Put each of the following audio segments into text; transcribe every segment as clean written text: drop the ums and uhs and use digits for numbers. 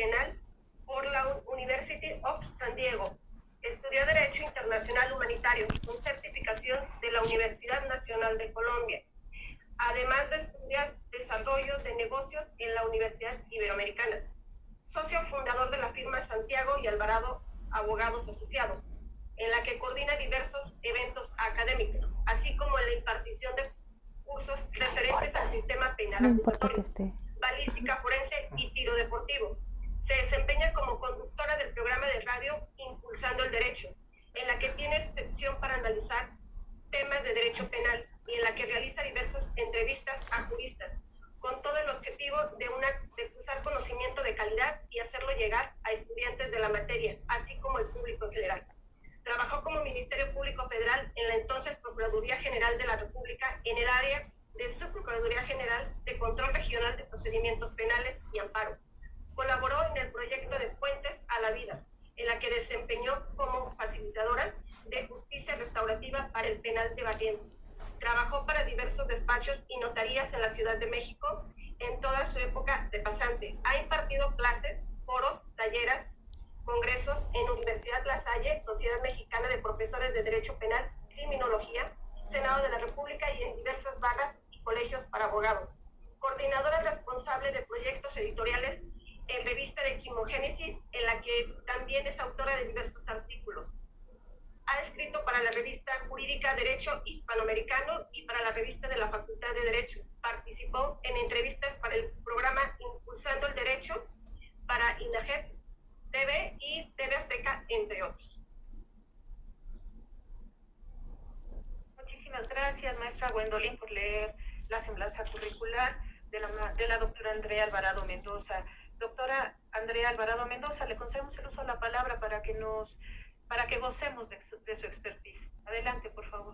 Penal por la University of San Diego. Estudió Derecho Internacional Humanitario con certificación de la Universidad Nacional de Colombia, además de estudiar Desarrollo de Negocios en la Universidad Iberoamericana. Socio fundador de la firma Santiago y Alvarado Abogados Asociados, en la que coordina diversos eventos académicos, así como la impartición de cursos referentes al sistema penal acusatorio, balística forense y tiro deportivo. Se desempeña como conductora del programa de radio Impulsando el Derecho, en la que tiene sección para analizar temas de derecho penal y en la que realiza diversas entrevistas a juristas, con todo el objetivo de cruzar conocimiento de calidad y hacerlo llegar a estudiantes de la materia, así como el público en general. Trabajó como Ministerio Público Federal en la entonces Procuraduría General de la República en el área de Subprocuraduría General de Control Regional de Procedimientos Penales y Amparo. Colaboró en el proyecto de Puentes a la Vida, en la que desempeñó como facilitadora de justicia restaurativa para el penal de Valiente. Trabajó para diversos despachos y notarías en la Ciudad de México en toda su época de pasante. Ha impartido clases, foros, talleres, congresos en Universidad La Salle, Sociedad Mexicana de Profesores de Derecho Penal, Criminología, Senado de la República y en diversas vagas y colegios para abogados. Coordinadora responsable de proyectos editoriales en Revista de Quimogénesis, en la que también es autora de diversos artículos. Ha escrito para la revista jurídica Derecho Hispanoamericano y para la revista de la Facultad de Derecho. Participó en entrevistas para el programa Impulsando el Derecho, para INAGEP TV y TV Azteca, entre otros. Muchísimas gracias, maestra Gwendolyn, por leer la semblanza curricular de la doctora Andrea Alvarado Mendoza. Doctora Andrea Alvarado Mendoza, le concedemos el uso de la palabra para que gocemos de su expertise. Adelante, por favor.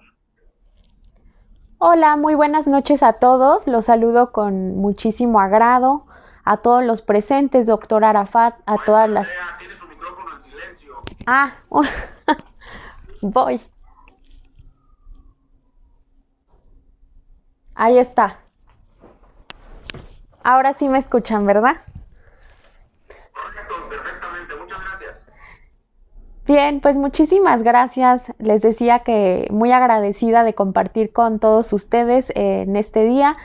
Hola, muy buenas noches a todos. Los saludo con muchísimo agrado a todos los presentes, doctor Arafat, a todas las... Andrea, tiene su micrófono en silencio. Voy. Ahí está. Ahora sí me escuchan, ¿verdad? Correcto, perfectamente. Muchas gracias. Bien, pues muchísimas gracias. Les decía que muy agradecida de compartir con todos ustedes en este día.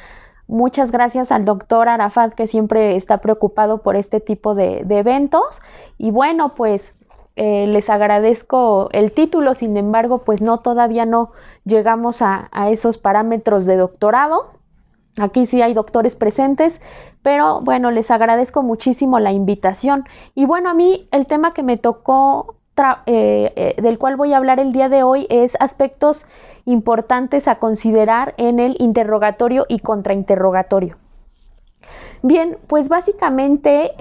Muchas gracias al doctor Arafat, que siempre está preocupado por este tipo de eventos. Y bueno, pues les agradezco el título, sin embargo, pues todavía no llegamos a esos parámetros de doctorado. Aquí sí hay doctores presentes, pero bueno, les agradezco muchísimo la invitación. Y bueno, a mí el tema que me tocó, del cual voy a hablar el día de hoy, es aspectos importantes a considerar en el interrogatorio y contrainterrogatorio. Bien, pues básicamente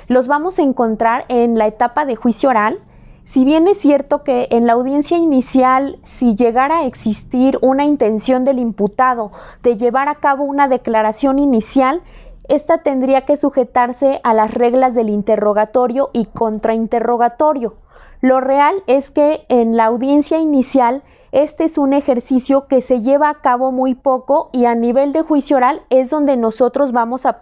los vamos a encontrar en la etapa de juicio oral. Si bien es cierto que en la audiencia inicial, si llegara a existir una intención del imputado de llevar a cabo una declaración inicial, esta tendría que sujetarse a las reglas del interrogatorio y contrainterrogatorio. Lo real es que en la audiencia inicial, este es un ejercicio que se lleva a cabo muy poco y a nivel de juicio oral es donde nosotros vamos a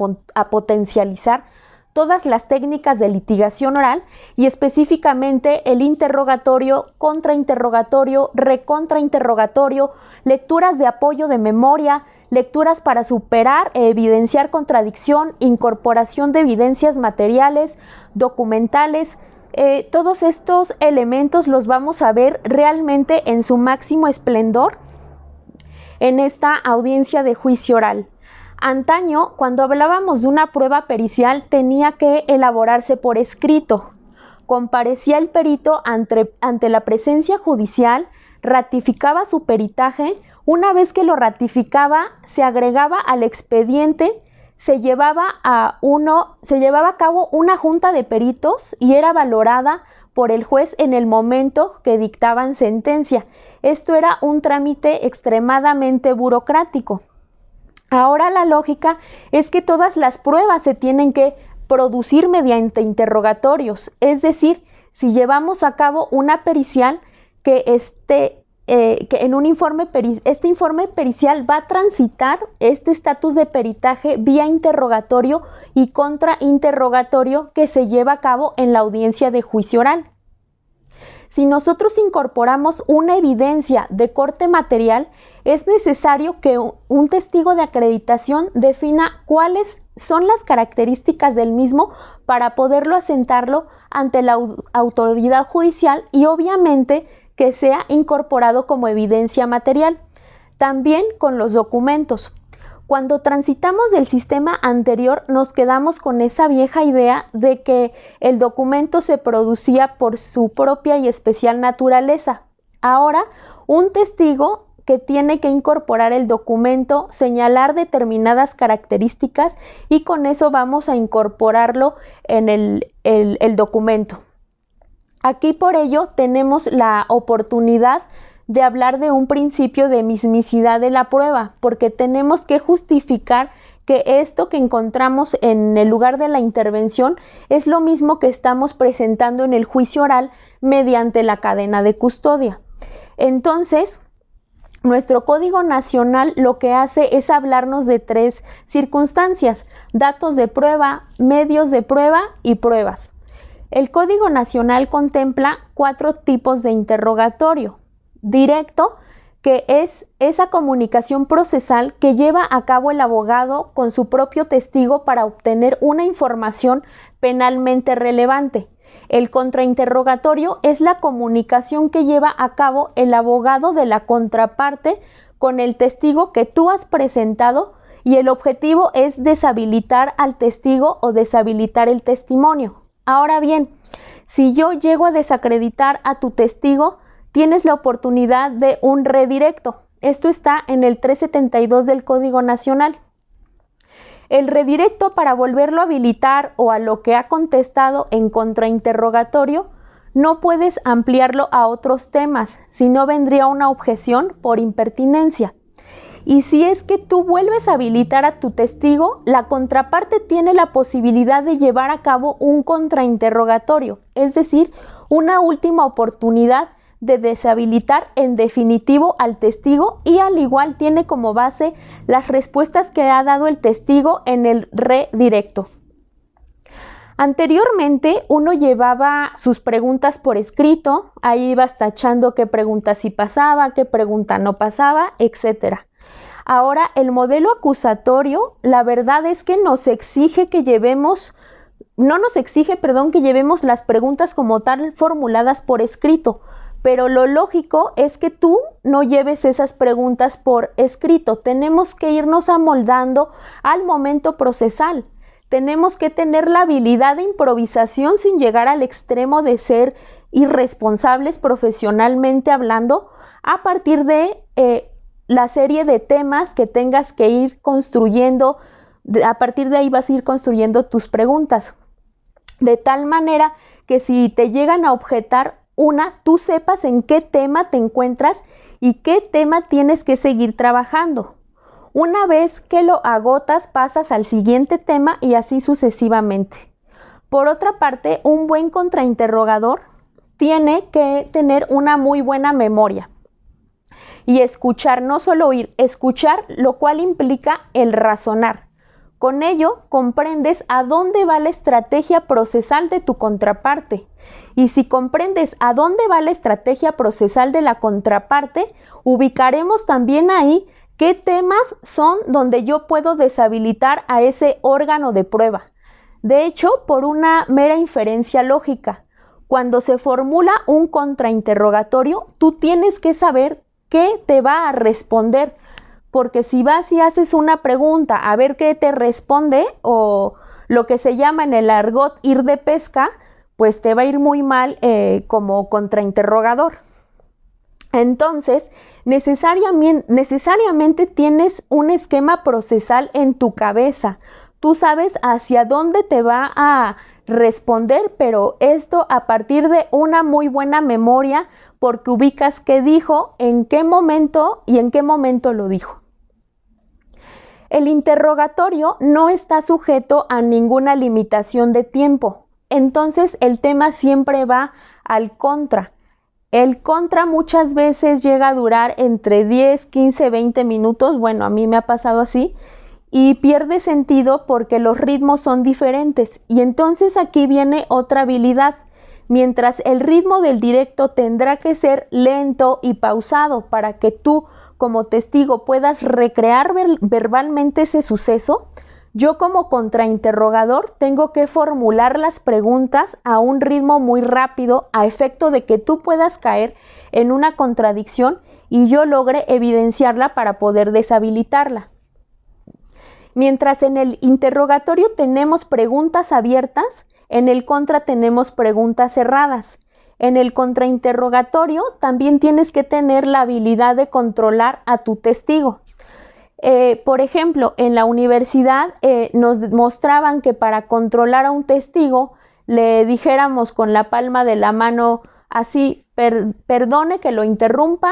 potencializar todas las técnicas de litigación oral y específicamente el interrogatorio, contrainterrogatorio, recontrainterrogatorio, lecturas de apoyo de memoria, lecturas para superar e evidenciar contradicción, incorporación de evidencias materiales, documentales. Todos estos elementos los vamos a ver realmente en su máximo esplendor en esta audiencia de juicio oral. Antaño, cuando hablábamos de una prueba pericial, tenía que elaborarse por escrito. Comparecía el perito ante la presencia judicial, ratificaba su peritaje. Una vez que lo ratificaba, se agregaba al expediente, se llevaba a cabo una junta de peritos y era valorada por el juez en el momento que dictaban sentencia. Esto era un trámite extremadamente burocrático. Ahora la lógica es que todas las pruebas se tienen que producir mediante interrogatorios, es decir, si llevamos a cabo una pericial, que esté que en un este informe pericial va a transitar este estatus de peritaje vía interrogatorio y contrainterrogatorio que se lleva a cabo en la audiencia de juicio oral. Si nosotros incorporamos una evidencia de corte material, es necesario que un testigo de acreditación defina cuáles son las características del mismo para poderlo asentarlo ante la autoridad judicial y obviamente que sea incorporado como evidencia material. También con los documentos. Cuando transitamos del sistema anterior nos quedamos con esa vieja idea de que el documento se producía por su propia y especial naturaleza. Ahora, un testigo que tiene que incorporar el documento, señalar determinadas características y con eso vamos a incorporarlo en el documento. Aquí por ello tenemos la oportunidad de hablar de un principio de mismicidad de la prueba, porque tenemos que justificar que esto que encontramos en el lugar de la intervención es lo mismo que estamos presentando en el juicio oral mediante la cadena de custodia. Entonces, nuestro Código Nacional lo que hace es hablarnos de 3 circunstancias: datos de prueba, medios de prueba y pruebas. El Código Nacional contempla 4 tipos de interrogatorio. Directo, que es esa comunicación procesal que lleva a cabo el abogado con su propio testigo para obtener una información penalmente relevante. El contrainterrogatorio es la comunicación que lleva a cabo el abogado de la contraparte con el testigo que tú has presentado y el objetivo es deshabilitar al testigo o deshabilitar el testimonio. Ahora bien, si yo llego a desacreditar a tu testigo, tienes la oportunidad de un redirecto. Esto está en el 372 del Código Nacional. El redirecto, para volverlo a habilitar o a lo que ha contestado en contrainterrogatorio, no puedes ampliarlo a otros temas, si no vendría una objeción por impertinencia. Y si es que tú vuelves a habilitar a tu testigo, la contraparte tiene la posibilidad de llevar a cabo un contrainterrogatorio, es decir, una última oportunidad de deshabilitar en definitivo al testigo y al igual tiene como base las respuestas que ha dado el testigo en el redirecto. Anteriormente uno llevaba sus preguntas por escrito, ahí ibas tachando qué pregunta sí pasaba, qué pregunta no pasaba, etc. Ahora el modelo acusatorio, la verdad es que no nos exige que llevemos las preguntas como tal formuladas por escrito, pero lo lógico es que tú no lleves esas preguntas por escrito. Tenemos que irnos amoldando al momento procesal. Tenemos que tener la habilidad de improvisación sin llegar al extremo de ser irresponsables profesionalmente hablando, a partir de la serie de temas que tengas que ir construyendo. A partir de ahí vas a ir construyendo tus preguntas, de tal manera que si te llegan a objetar tú sepas en qué tema te encuentras y qué tema tienes que seguir trabajando. Una vez que lo agotas, pasas al siguiente tema y así sucesivamente. Por otra parte, un buen contrainterrogador tiene que tener una muy buena memoria y escuchar, no solo oír, escuchar, lo cual implica el razonar. Con ello, comprendes a dónde va la estrategia procesal de tu contraparte. Y si comprendes a dónde va la estrategia procesal de la contraparte, ubicaremos también ahí qué temas son donde yo puedo deshabilitar a ese órgano de prueba. De hecho, por una mera inferencia lógica, cuando se formula un contrainterrogatorio, tú tienes que saber qué te va a responder, porque si vas y haces una pregunta a ver qué te responde, o lo que se llama en el argot ir de pesca, pues te va a ir muy mal como contrainterrogador. Entonces, necesariamente tienes un esquema procesal en tu cabeza. Tú sabes hacia dónde te va a responder, pero esto a partir de una muy buena memoria, porque ubicas qué dijo, en qué momento y en qué momento lo dijo. El interrogatorio no está sujeto a ninguna limitación de tiempo. Entonces el tema siempre va al contra. El contra muchas veces llega a durar entre 10, 15, 20 minutos, bueno, a mí me ha pasado así, y pierde sentido porque los ritmos son diferentes. Y entonces aquí viene otra habilidad. Mientras el ritmo del directo tendrá que ser lento y pausado para que tú como testigo puedas recrear verbalmente ese suceso, yo como contrainterrogador tengo que formular las preguntas a un ritmo muy rápido a efecto de que tú puedas caer en una contradicción y yo logre evidenciarla para poder deshabilitarla. Mientras en el interrogatorio tenemos preguntas abiertas, en el contra tenemos preguntas cerradas. En el contrainterrogatorio también tienes que tener la habilidad de controlar a tu testigo. Por ejemplo, en la universidad nos mostraban que para controlar a un testigo le dijéramos con la palma de la mano así, perdone que lo interrumpa,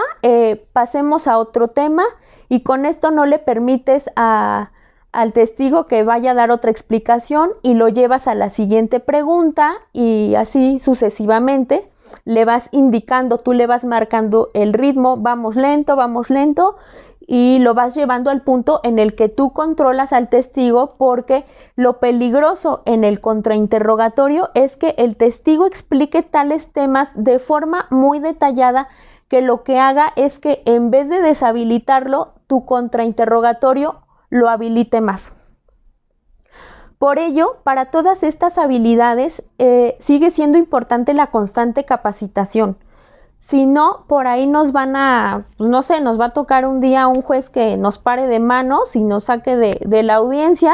pasemos a otro tema, y con esto no le permites al testigo que vaya a dar otra explicación y lo llevas a la siguiente pregunta, y así sucesivamente le vas indicando, tú le vas marcando el ritmo, vamos lento, y lo vas llevando al punto en el que tú controlas al testigo, porque lo peligroso en el contrainterrogatorio es que el testigo explique tales temas de forma muy detallada que lo que haga es que en vez de deshabilitarlo, tu contrainterrogatorio lo habilite más. Por ello, para todas estas habilidades sigue siendo importante la constante capacitación. Si no, por ahí nos van a, no sé, nos va a tocar un día un juez que nos pare de manos y nos saque de la audiencia,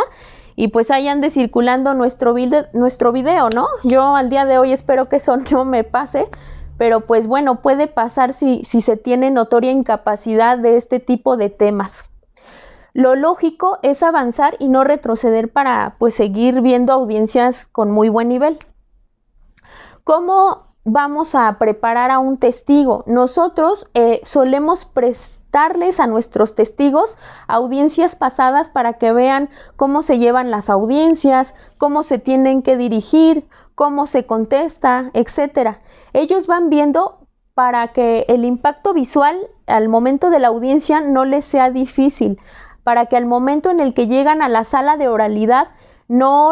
y pues ahí ande circulando nuestro video, ¿no? Yo al día de hoy espero que eso no me pase, pero pues bueno, puede pasar si se tiene notoria incapacidad de este tipo de temas. Lo lógico es avanzar y no retroceder para pues seguir viendo audiencias con muy buen nivel. ¿Cómo vamos a preparar a un testigo? Nosotros solemos prestarles a nuestros testigos audiencias pasadas para que vean cómo se llevan las audiencias, cómo se tienen que dirigir, cómo se contesta, etc. Ellos van viendo para que el impacto visual al momento de la audiencia no les sea difícil, para que al momento en el que llegan a la sala de oralidad no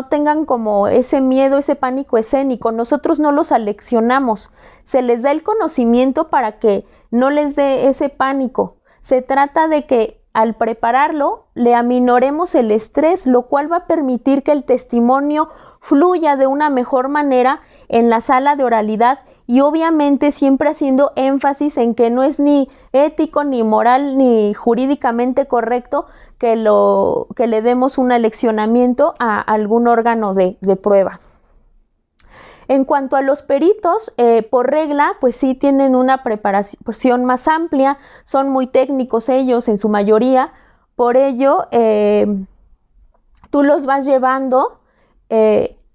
tengan como ese miedo, ese pánico escénico. Nosotros no los aleccionamos, se les da el conocimiento para que no les dé ese pánico. Se trata de que al prepararlo le aminoremos el estrés, lo cual va a permitir que el testimonio fluya de una mejor manera en la sala de oralidad, y obviamente siempre haciendo énfasis en que no es ni ético, ni moral, ni jurídicamente correcto que le demos un aleccionamiento a algún órgano de prueba. En cuanto a los peritos, por regla, pues sí tienen una preparación más amplia, son muy técnicos ellos en su mayoría, por ello tú los vas llevando,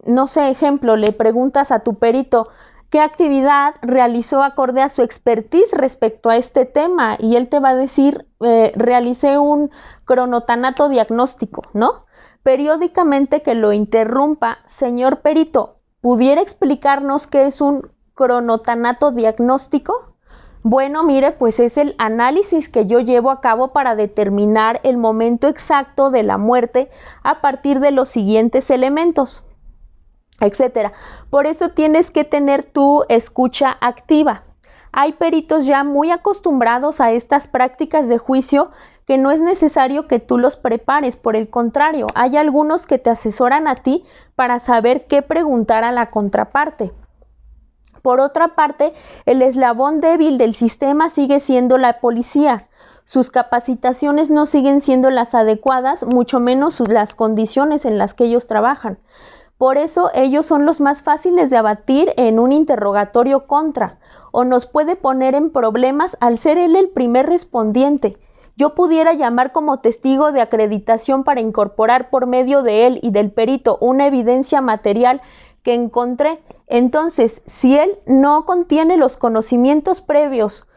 no sé, ejemplo, le preguntas a tu perito qué actividad realizó acorde a su expertise respecto a este tema, y él te va a decir, realicé un cronotanato diagnóstico, ¿no? Periódicamente que lo interrumpa, señor perito, ¿pudiera explicarnos qué es un cronotanato diagnóstico? Bueno, mire, pues es el análisis que yo llevo a cabo para determinar el momento exacto de la muerte a partir de los siguientes elementos, etcétera. Por eso tienes que tener tu escucha activa. Hay peritos ya muy acostumbrados a estas prácticas de juicio que no es necesario que tú los prepares, por el contrario, hay algunos que te asesoran a ti para saber qué preguntar a la contraparte. Por otra parte, el eslabón débil del sistema sigue siendo la policía. Sus capacitaciones no siguen siendo las adecuadas, mucho menos las condiciones en las que ellos trabajan. Por eso ellos son los más fáciles de abatir en un interrogatorio contra, o nos puede poner en problemas al ser él el primer respondiente. Yo pudiera llamar como testigo de acreditación para incorporar por medio de él y del perito una evidencia material que encontré. Entonces, si él no contiene los conocimientos previos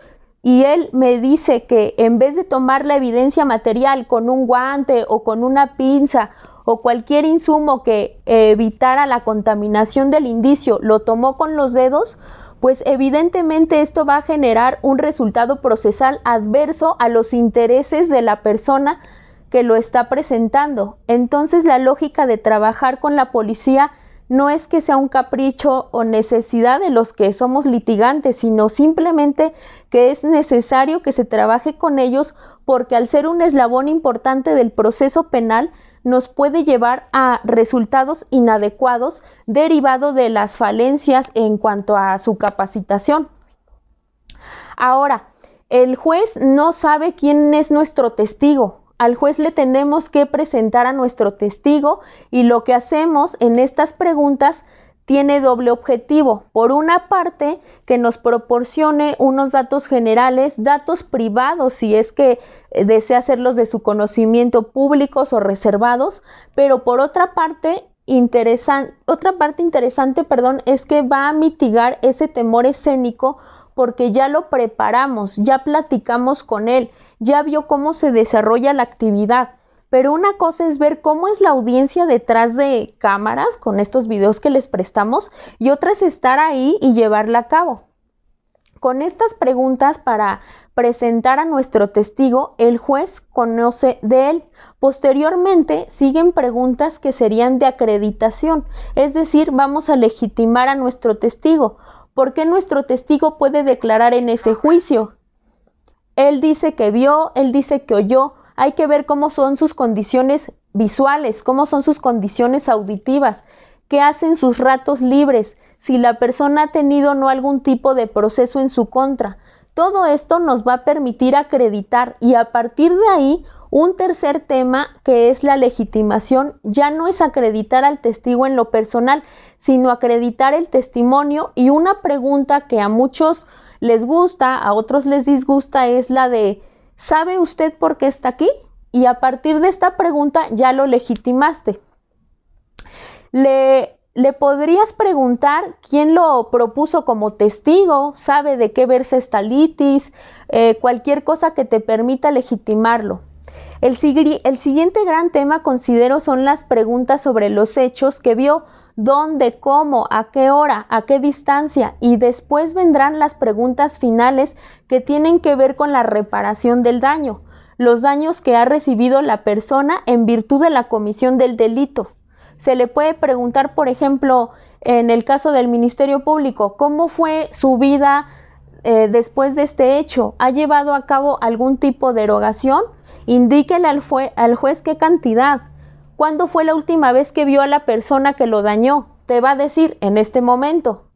y él me dice que en vez de tomar la evidencia material con un guante o con una pinza o cualquier insumo que evitara la contaminación del indicio, lo tomó con los dedos, pues evidentemente esto va a generar un resultado procesal adverso a los intereses de la persona que lo está presentando. Entonces la lógica de trabajar con la policía no es que sea un capricho o necesidad de los que somos litigantes, sino simplemente que es necesario que se trabaje con ellos porque al ser un eslabón importante del proceso penal nos puede llevar a resultados inadecuados derivado de las falencias en cuanto a su capacitación. Ahora, el juez no sabe quién es nuestro testigo. Al juez le tenemos que presentar a nuestro testigo y lo que hacemos en estas preguntas tiene doble objetivo. Por una parte, que nos proporcione unos datos generales, datos privados si es que desea hacerlos de su conocimiento, públicos o reservados, pero por otra parte interesante, es que va a mitigar ese temor escénico porque ya lo preparamos, ya platicamos con él, ya vio cómo se desarrolla la actividad. Pero una cosa es ver cómo es la audiencia detrás de cámaras con estos videos que les prestamos y otra es estar ahí y llevarla a cabo. Con estas preguntas para presentar a nuestro testigo, el juez conoce de él. Posteriormente siguen preguntas que serían de acreditación, es decir, vamos a legitimar a nuestro testigo. ¿Por qué nuestro testigo puede declarar en ese juicio? Él dice que vio, él dice que oyó. Hay que ver cómo son sus condiciones visuales, cómo son sus condiciones auditivas, qué hacen sus ratos libres, si la persona ha tenido o no algún tipo de proceso en su contra. Todo esto nos va a permitir acreditar y a partir de ahí un tercer tema que es la legitimación ya no es acreditar al testigo en lo personal, sino acreditar el testimonio y una pregunta que a muchos les gusta, a otros les disgusta es la de ¿sabe usted por qué está aquí? Y a partir de esta pregunta ya lo legitimaste. Le podrías preguntar quién lo propuso como testigo, sabe de qué versa esta litis, cualquier cosa que te permita legitimarlo. El siguiente gran tema considero son las preguntas sobre los hechos que vio, dónde, cómo, a qué hora, a qué distancia y después vendrán las preguntas finales que tienen que ver con la reparación del daño, los daños que ha recibido la persona en virtud de la comisión del delito. Se le puede preguntar, por ejemplo, en el caso del Ministerio Público, ¿cómo fue su vida después de este hecho? ¿Ha llevado a cabo algún tipo de erogación? Indíquele al juez qué cantidad. ¿Cuándo fue la última vez que vio a la persona que lo dañó? Te va a decir en este momento.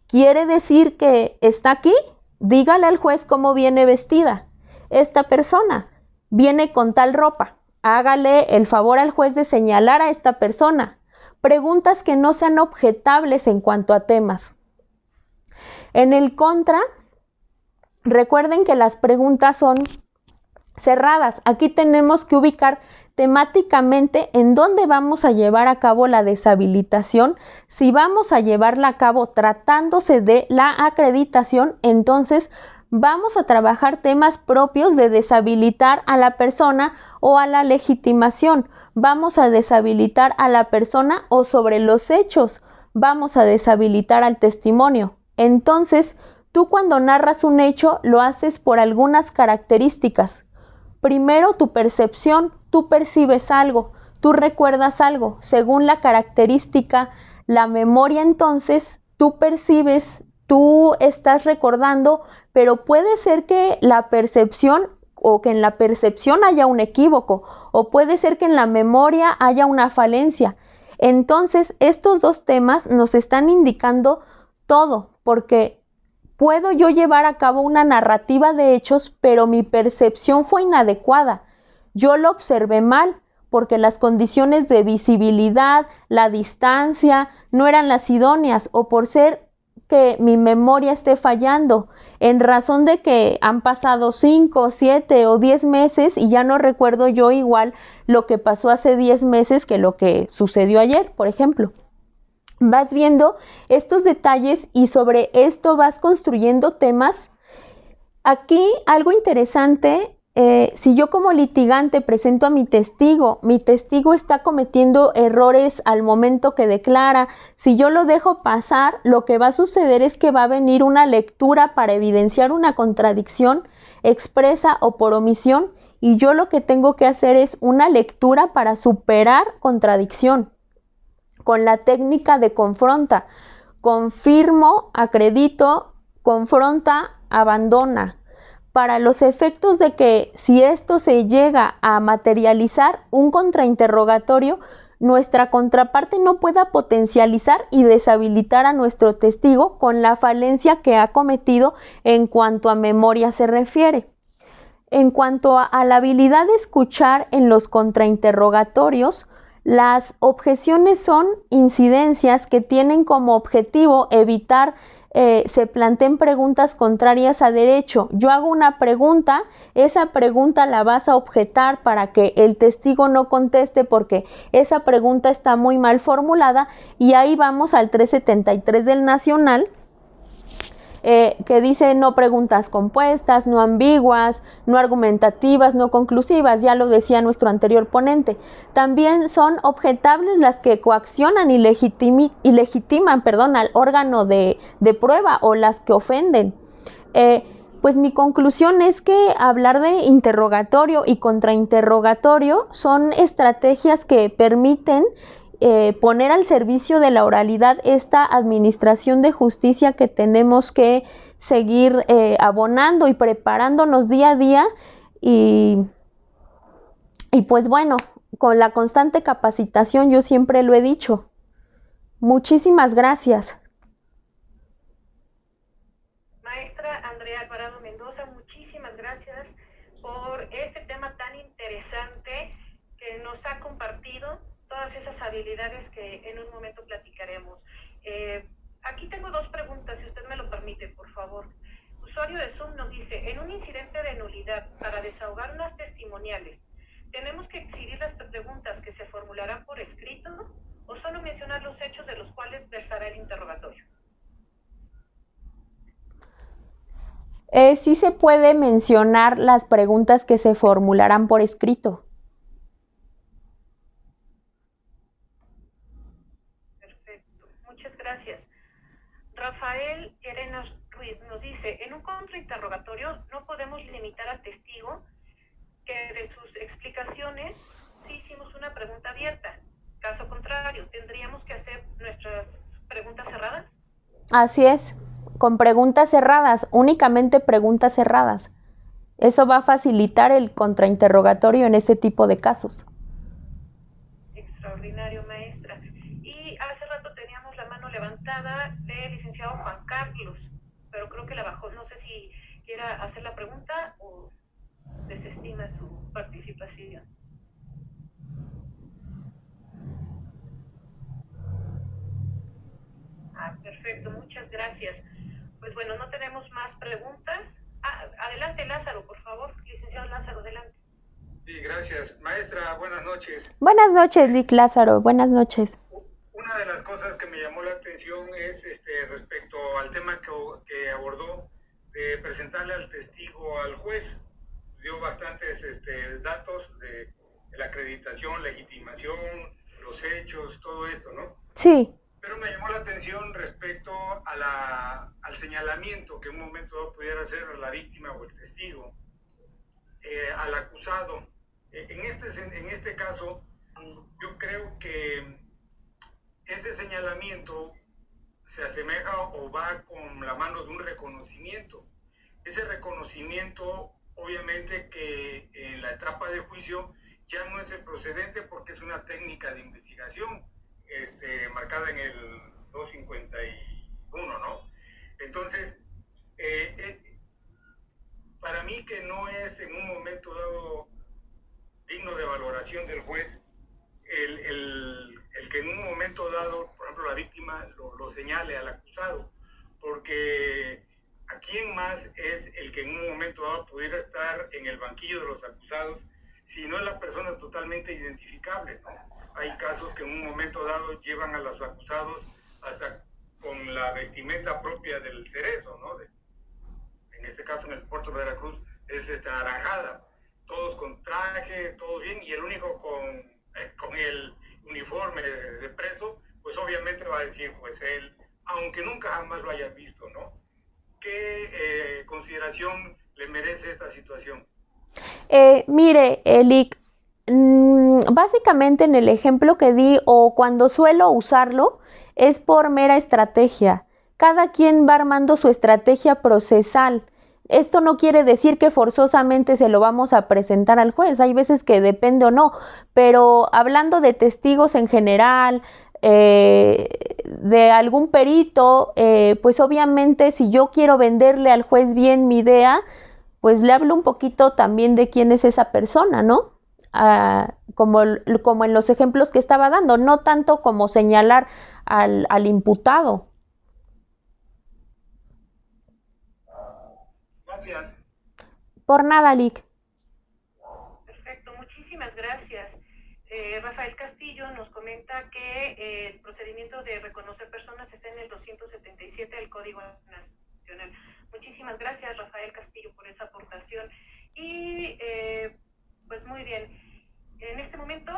¿Quiere decir que está aquí? Dígale al juez cómo viene vestida. Esta persona viene con tal ropa. Hágale el favor al juez de señalar a esta persona. Preguntas que no sean objetables en cuanto a temas. En el contra, recuerden que las preguntas son cerradas. Aquí tenemos que ubicar temáticamente en dónde vamos a llevar a cabo la deshabilitación. Si vamos a llevarla a cabo tratándose de la acreditación, entonces vamos a trabajar temas propios de deshabilitar a la persona o a la legitimación. Vamos a deshabilitar a la persona o sobre los hechos. Vamos a deshabilitar al testimonio. Entonces, tú cuando narras un hecho lo haces por algunas características. Primero, tu percepción, tú percibes algo, tú recuerdas algo. Según la característica, la memoria, entonces, tú percibes, tú estás recordando, pero puede ser que la percepción o que en la percepción haya un equívoco, o puede ser que en la memoria haya una falencia. Entonces, estos dos temas nos están indicando todo, porque puedo yo llevar a cabo una narrativa de hechos, pero mi percepción fue inadecuada. Yo lo observé mal, porque las condiciones de visibilidad, la distancia, no eran las idóneas, o por ser que mi memoria esté fallando, en razón de que han pasado 5, 7 o 10 meses y ya no recuerdo yo igual lo que pasó hace 10 meses que lo que sucedió ayer, por ejemplo. Vas viendo estos detalles y sobre esto vas construyendo temas. Aquí algo interesante Si yo como litigante presento a mi testigo está cometiendo errores al momento que declara, si yo lo dejo pasar, lo que va a suceder es que va a venir una lectura para evidenciar una contradicción expresa o por omisión, y yo lo que tengo que hacer es una lectura para superar contradicción con la técnica de confronta. Confirmo, acredito, confronta, abandona. Para los efectos de que si esto se llega a materializar un contrainterrogatorio, nuestra contraparte no pueda potencializar y deshabilitar a nuestro testigo con la falencia que ha cometido en cuanto a memoria se refiere. En cuanto a la habilidad de escuchar en los contrainterrogatorios, las objeciones son incidencias que tienen como objetivo evitar se planteen preguntas contrarias a derecho. Yo hago una pregunta, esa pregunta la vas a objetar para que el testigo no conteste porque esa pregunta está muy mal formulada, y ahí vamos al 373 del Nacional, que dice no preguntas compuestas, no ambiguas, no argumentativas, no conclusivas, ya lo decía nuestro anterior ponente. También son objetables las que coaccionan y legitiman al órgano de prueba, o las que ofenden. Pues mi conclusión es que hablar de interrogatorio y contrainterrogatorio son estrategias que permiten poner al servicio de la oralidad esta administración de justicia que tenemos que seguir abonando y preparándonos día a día, y pues bueno, con la constante capacitación, yo siempre lo he dicho. Muchísimas gracias. Maestra Andrea Alvarado Mendoza, muchísimas gracias por este tema tan interesante que nos ha compartido todas esas habilidades que en un momento platicaremos. Aquí tengo dos preguntas, si usted me lo permite, por favor. Usuario de Zoom nos dice, en un incidente de nulidad, para desahogar unas testimoniales, ¿tenemos que exhibir las preguntas que se formularán por escrito o solo mencionar los hechos de los cuales versará el interrogatorio? Sí se puede mencionar las preguntas que se formularán por escrito. Gracias. Rafael Llerenas Ruiz nos dice, en un contrainterrogatorio no podemos limitar al testigo que de sus explicaciones sí hicimos una pregunta abierta. Caso contrario, ¿tendríamos que hacer nuestras preguntas cerradas? Así es, con preguntas cerradas, únicamente preguntas cerradas. Eso va a facilitar el contrainterrogatorio en ese tipo de casos. Extraordinario, maestra. Y hace rato teníamos la mano levantada del licenciado Juan Carlos, pero creo que la bajó. No sé si quiera hacer la pregunta o desestima su participación. Perfecto, muchas gracias. Pues bueno, no tenemos más preguntas. Adelante, Lázaro, por favor. Licenciado Lázaro, adelante. Sí, gracias. Maestra, buenas noches. Buenas noches, Lic Lázaro, buenas noches. Una de las cosas que me llamó la atención es respecto al tema que abordó, de presentarle al testigo al juez. Dio bastantes datos de la acreditación, legitimación, los hechos, todo esto, ¿no? Sí. Pero me llamó la atención respecto al señalamiento que en un momento dado pudiera hacer la víctima o el testigo al acusado. En este caso, yo creo que ese señalamiento se asemeja o va con la mano de un reconocimiento. Ese reconocimiento, obviamente que en la etapa de juicio ya no es el procedente porque es una técnica de investigación marcada en el 251, ¿no? Entonces, para mí que no es en un momento dado digno de valoración del juez el que en un momento dado, por ejemplo, la víctima lo señale al acusado, porque ¿a quién más es el que en un momento dado pudiera estar en el banquillo de los acusados si no es la persona totalmente identificable, ¿no? Hay casos que en un momento dado llevan a los acusados hasta con la vestimenta propia del cerezo, ¿no? En este caso, en el puerto de Veracruz, es naranjada. todos con traje, todos bien, y el único con el uniforme de preso, pues obviamente va a decir, pues él, aunque nunca jamás lo hayas visto, ¿no? ¿Qué consideración le merece esta situación? Mire, Elic, básicamente en el ejemplo que di o cuando suelo usarlo es por mera estrategia. Cada quien va armando su estrategia procesal. Esto no quiere decir que forzosamente se lo vamos a presentar al juez. Hay veces que depende o no, pero hablando de testigos en general, de algún perito, pues obviamente si yo quiero venderle al juez bien mi idea, pues le hablo un poquito también de quién es esa persona, ¿no? Como en los ejemplos que estaba dando, no tanto como señalar al imputado. Gracias. Por nada, Lic. Perfecto, muchísimas gracias. Rafael Castillo nos comenta que el procedimiento de reconocer personas está en el 277 del Código Nacional. Muchísimas gracias, Rafael Castillo, por esa aportación. Y pues muy bien, en este momento,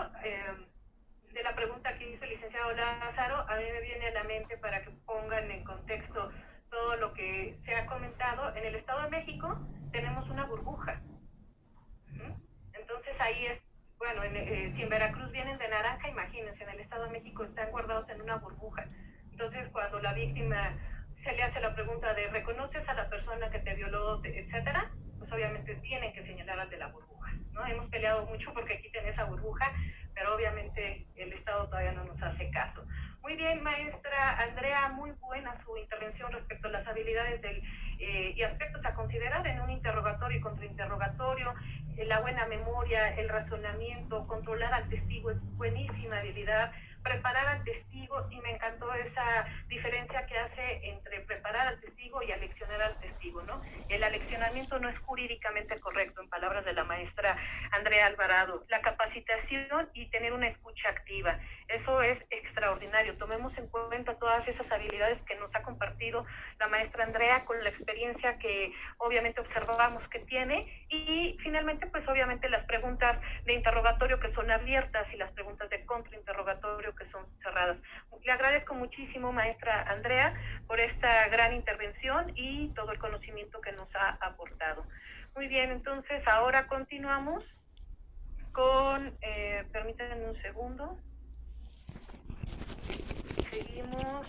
de la pregunta que hizo el licenciado Lázaro, a mí me viene a la mente para que pongan en contexto todo lo que se ha comentado. En el Estado de México tenemos una burbuja. Entonces ahí es, bueno, si en Veracruz vienen de naranja, imagínense, en el Estado de México están guardados en una burbuja. Entonces cuando la víctima se le hace la pregunta de ¿reconoces a la persona que te violó, etcétera? Pues obviamente tienen que señalar al de la burbuja, ¿no? Hemos peleado mucho porque quiten esa burbuja, pero obviamente el Estado todavía no nos hace caso. Muy bien, maestra Andrea, muy buena su intervención respecto a las habilidades y aspectos a considerar en un interrogatorio y contrainterrogatorio. La buena memoria, el razonamiento, controlar al testigo es buenísima habilidad, preparar al testigo, y me encantó esa diferencia que hace entre preparar al testigo y aleccionar al testigo, ¿no? El aleccionamiento no es jurídicamente correcto, en palabras de la maestra Andrea Alvarado. La capacitación y tener una escucha activa, eso es extraordinario. Tomemos en cuenta todas esas habilidades que nos ha compartido la maestra Andrea con la experiencia que obviamente observamos que tiene, y finalmente pues obviamente las preguntas de interrogatorio que son abiertas y las preguntas de contrainterrogatorio que son cerradas. Le agradezco muchísimo, maestra Andrea, por esta gran intervención y todo el conocimiento que nos ha aportado. Muy bien, entonces ahora continuamos con, permítanme un segundo, seguimos